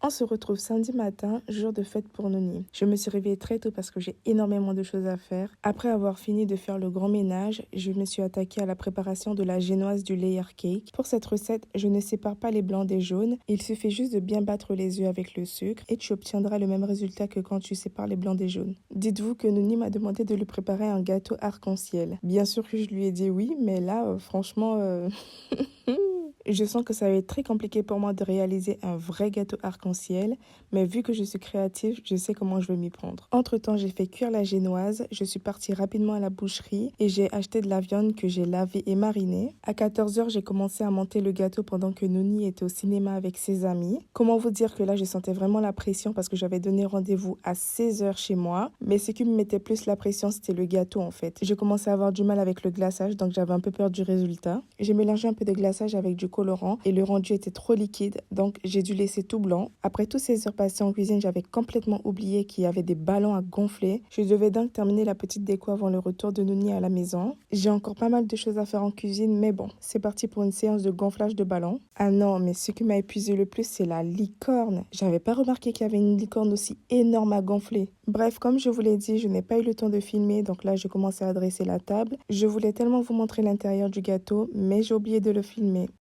On se retrouve samedi matin, jour de fête pour Noni. Je me suis réveillée très tôt parce que j'ai énormément de choses à faire. Après avoir fini de faire le grand ménage, je me suis attaquée à la préparation de la génoise du layer cake. Pour cette recette, je ne sépare pas les blancs des jaunes. Il suffit juste de bien battre les œufs avec le sucre et tu obtiendras le même résultat que quand tu sépares les blancs des jaunes. Dites-vous que Noni m'a demandé de lui préparer un gâteau arc-en-ciel. Bien sûr que je lui ai dit oui, mais là, franchement... Je sens que ça va être très compliqué pour moi de réaliser un vrai gâteau arc-en-ciel, mais vu que je suis créative, je sais comment je vais m'y prendre. Entre-temps, j'ai fait cuire la génoise, je suis partie rapidement à la boucherie et j'ai acheté de la viande que j'ai lavée et marinée. À 14h, j'ai commencé à monter le gâteau pendant que Noni était au cinéma avec ses amis. Comment vous dire que là, je sentais vraiment la pression parce que j'avais donné rendez-vous à 16h chez moi, mais ce qui me mettait plus la pression, c'était le gâteau en fait. J'ai commencé à avoir du mal avec le glaçage, donc j'avais un peu peur du résultat. J'ai mélangé un peu de glaçage avec du colorant et le rendu était trop liquide, donc j'ai dû laisser tout blanc. Après toutes ces heures passées en cuisine, j'avais complètement oublié qu'il y avait des ballons à gonfler. Je devais donc terminer la petite déco avant le retour de Noni à la maison. J'ai encore pas mal de choses à faire en cuisine, mais bon, c'est parti pour une séance de gonflage de ballons. Ah non, mais ce qui m'a épuisé le plus, c'est la licorne. J'avais pas remarqué qu'il y avait une licorne aussi énorme à gonfler. Bref, comme je vous l'ai dit, je n'ai pas eu le temps de filmer, donc là, j'ai commencé à dresser la table. Je voulais tellement vous montrer l'intérieur du gâteau, mais j'ai oublié de le filmer.